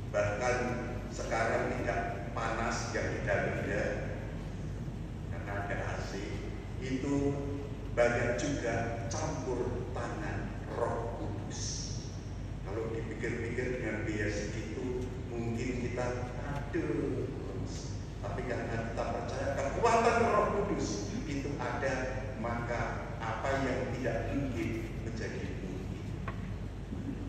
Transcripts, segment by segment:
Bahkan sekarang tidak panas yang tidak karena ada AC, itu banyak juga campur tangan Roh Kudus. Kalau dipikir-pikir dengan biaya segitu, mungkin kita aduh, tapi karena kita percaya kekuatan Roh Kudus itu ada, maka apa yang tidak mungkin menjadi mungkin.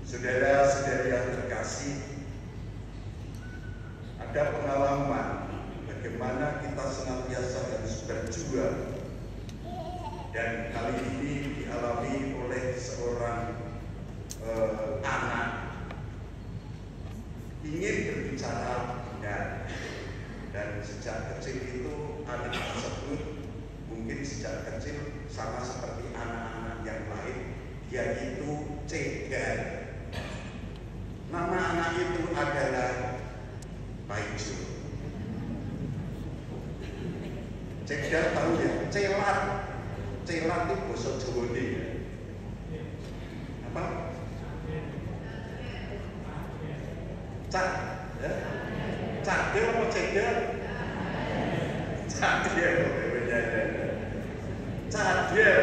Saudara-saudari yang terkasih, ada pengalaman bagaimana kita senantiasa harus berjuang, dan kali ini dialami oleh seorang anak ingin berbicara benar, dan sejak kecil itu anak tersebut mungkin sejak kecil sama seperti anak-anak yang lain, dia itu cegar. Nama anak itu adalah Paijo. Cegar tahu ya? Celat. Celat itu bahasa Jawa ya. Apa? Cak, ya? Cadel apa cegar? Cadel, cadel.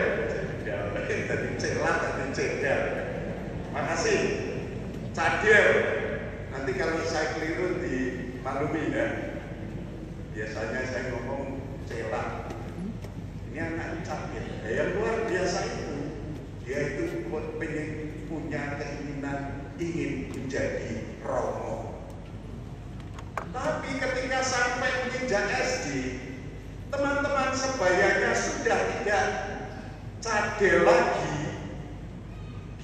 Tadi celat, tadi cegar. Makasih. Cadel. Nanti kalau saya keliru dimaklumi ya. Biasanya saya ngomong celat. Ini anak cadel. Yang luar biasa itu. Dia itu pengen punya keinginan ingin menjadi romo. Tapi ketika sampai menginjak SD, teman-teman sebayanya sudah tidak cadel lagi.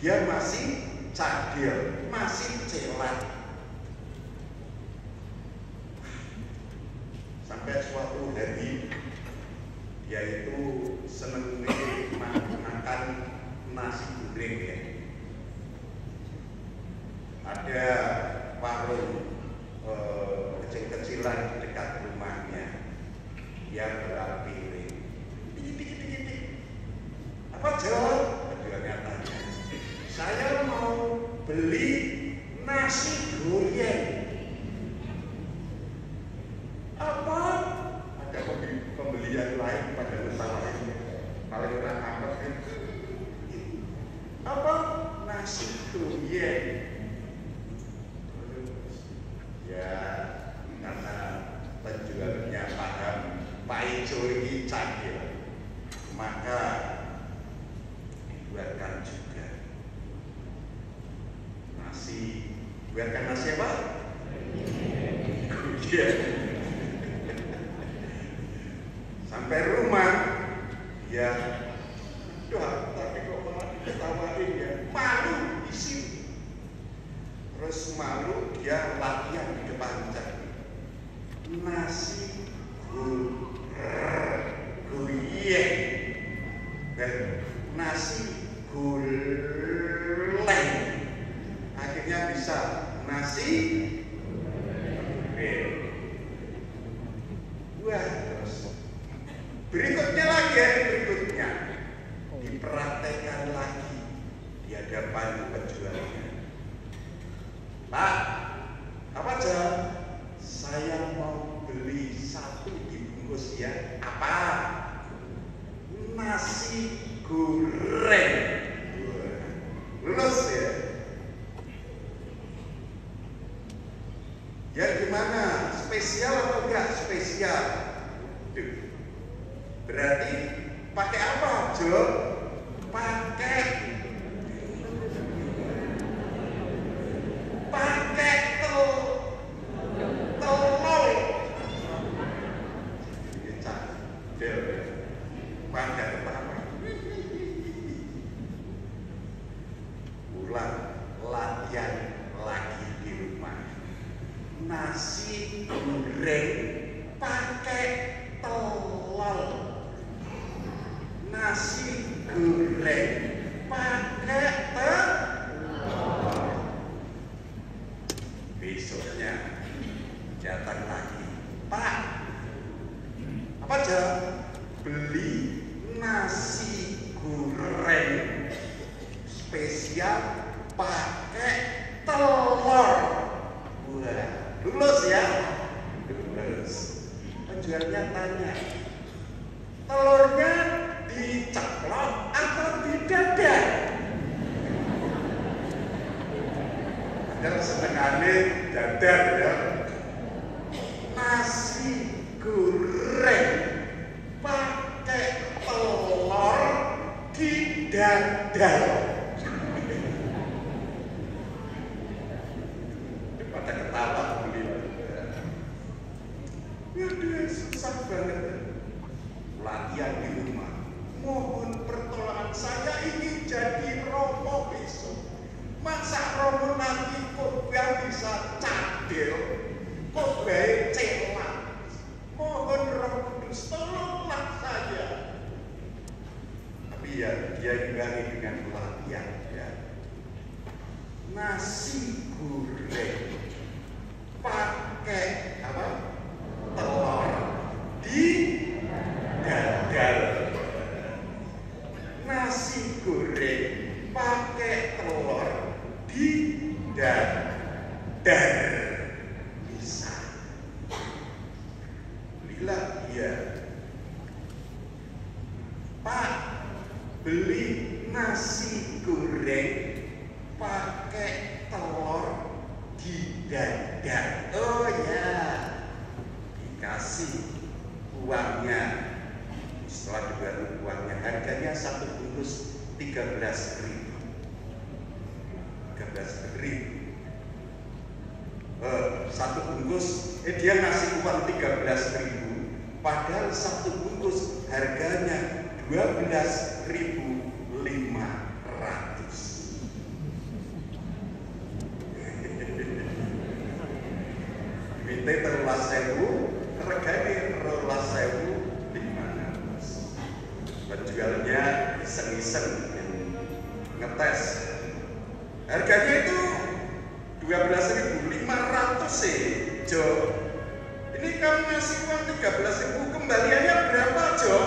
Dia masih cadel, masih celat. Sampai suatu hari dia itu seneng makan nasi goreng ya. Ada warung kecil-kecilan di dekat rumahnya. Dia belah piring. Dikit. Apa jawab? Keduanya tanya. Saya mau beli nasi goreng. Apa? Ada pembelian lain pada masalah ini. Kalau orang apa kan? Apa? Nasi goreng. Ya, karena penjualnya paham Paijo ini cadel, maka dibuatkan juga nasi. Buatkan nasi apa? Iya. Sampai rumah, ya, tapi kok malah diketawain ya, malu di sini. Terus malu dia latihan di depan cermin. Nasi goreng, nasi goreng. Akhirnya bisa nasi goreng. Wah, terus berikutnya lagi ya, berikutnya dipraktekkan lagi di hadapan penjualnya. Pak, apa aja? Saya mau beli satu dibungkus ya. Apa? Nasi goreng. Lulus ya? Ya gimana? Spesial atau enggak spesial? Berarti pakai apa, Jo? Pakai telur. Ini cadel ya. Pakai apa? Ulang latihan lagi di rumah. Nasi goreng pakai telur. Nasi goreng pakai telur. Besoknya datang lagi, Pak, apa aja? Beli nasi goreng spesial pakai telur. Wah, Lulus ya. Lulus. Penjualnya tanya, telurnya diceplok atau didadar? Dan senengane dadar ya. Nasi goreng pakai telur didadar. Pada ketawa beliau. Waduh, susah banget. Latihan di rumah. Mohon pertolongan, saya ingin jadi romo besok. Masa romo nanti kok gak bisa cadel, kok baik celak. Mohon Roh Kudus tolonglah saya. Tapi ya dia imbangi dengan latihan ya. Nasi goreng pakai apa? Telur di dadar. Nasi goreng pakai telur di dadar. Bisa. Belilah dia. Pak, beli nasi goreng pakai telur di dadar. Oh ya, dikasih uangnya. Setelah dibaru uangnya, harganya satu bungkus 13.000. 13.000. Satu bungkus, dia ngasih uang 13.000. Padahal satu bungkus harganya 12.500. Minta 13.000, regane 12.500. Penjualnya iseng-iseng ngetes. Harganya itu 12.500 sih, Jo. Ini kamu ngasih uang 13.000, kembaliannya berapa, Jo?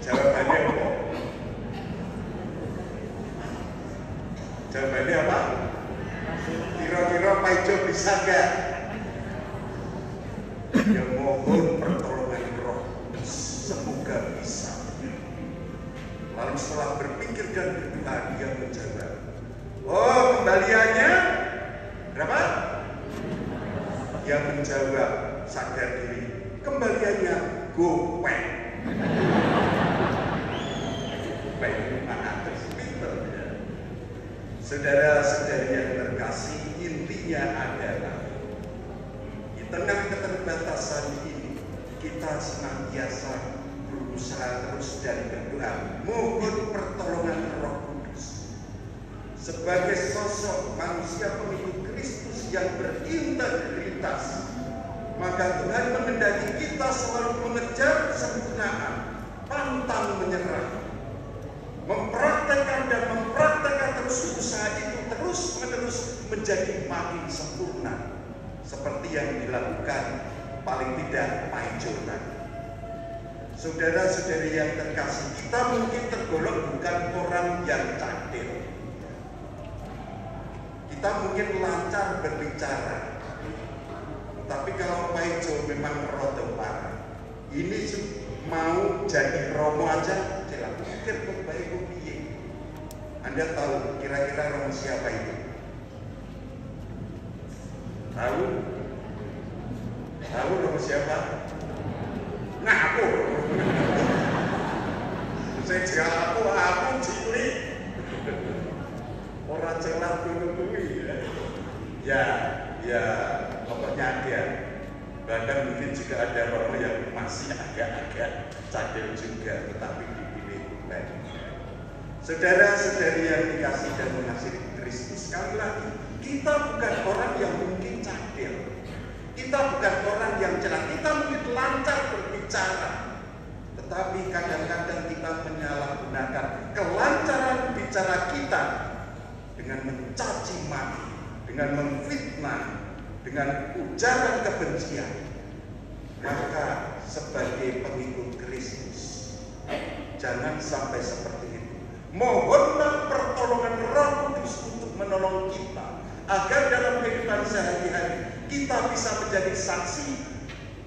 Jawabannya apa? Jawabannya apa? Kira-kira Pak Jo bisa gak? Ya mohon pertolongan Roh, semoga bisa. Lalu setelah berpikir dan berdoa, dia menjawab, oh kembaliannya berapa? Dia menjawab sadar diri, kembaliannya gopek. Gopek 500 liter ya. Saudara-saudari yang terkasih, intinya adalah di tengah keterbatasan ini kita senantiasa berusaha terus dan berdoa, mohon pertolongan Roh Kudus. Sebagai sosok manusia pengikut Kristus yang berintegritas, maka Tuhan mengendaki kita selalu mengejar kesempurnaan, pantang menyerah, mempraktekkan dan mempraktekkan terus usaha itu terus-menerus menjadi makin sempurna, seperti yang dilakukan paling tidak Pak Jo tadi. Saudara-saudari yang terkasih, kita mungkin tergolong bukan orang yang cadel. Kita mungkin lancar berbicara. Tapi kalau Pak Jo memang rada parah. Ini mau jadi romo aja, saya pikir kok baik kok piye. Anda tahu kira-kira romo siapa itu? Tahu? Tahu romo siapa? Nah aku. Saya juga aku cilik. Orang celah kuwi ya pokoknya dia. Bahkan mungkin juga ada romo yang masih agak-agak cadel juga, tetapi dipilih Tuhan. Saudara-saudari yang dikasih dan mengasihi Kristus, sekali lagi, kita bukan orang yang mungkin cadel. Kita bukan orang yang celah, kita mungkin lancar berbicara. Tetapi kadang-kadang kita menyalahgunakan kelancaran bicara kita dengan mencaci maki, dengan memfitnah, dengan ujaran kebencian. Maka sebagai pengikut Kristus, jangan sampai seperti itu. Mohonlah pertolongan Roh Kudus untuk menolong kita kita bisa menjadi saksi,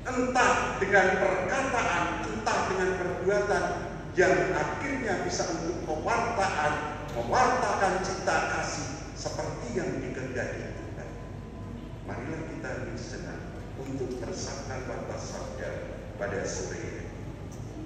entah dengan perkataan, entah dengan perbuatan, yang akhirnya bisa untuk mewartakan cipta kasih seperti yang dikehendaki Tuhan. Marilah kita bersenang untuk bersabda Bapa Sabda pada sore ini.